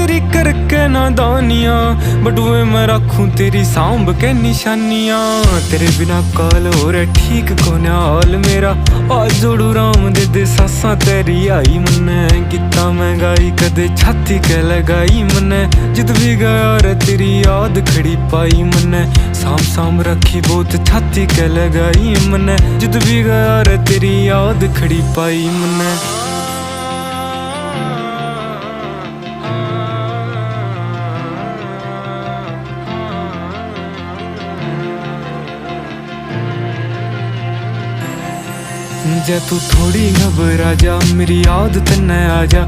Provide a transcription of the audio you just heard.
तेरी करके नादानियां, बट वे मैं रखूं तेरी सांभ के निशानियां। तेरे बिना काल हो रहा ठीक कोने हाल मेरा, आज जोड़ू राम दे सासा तेरी आई मन्ने। कितना महंगाई कदे छाती के लगाई मन्ने, जिद भी गया रे तेरी याद खड़ी पाई मन्ने। साम साम रखी बहुत छाती के लगाई मन्ने, जिद भी गया रे तेरी याद खड़ी पाई मन्ने। जे तू थोड़ी घबरा जा, मेरी याद तन्ने आ जा।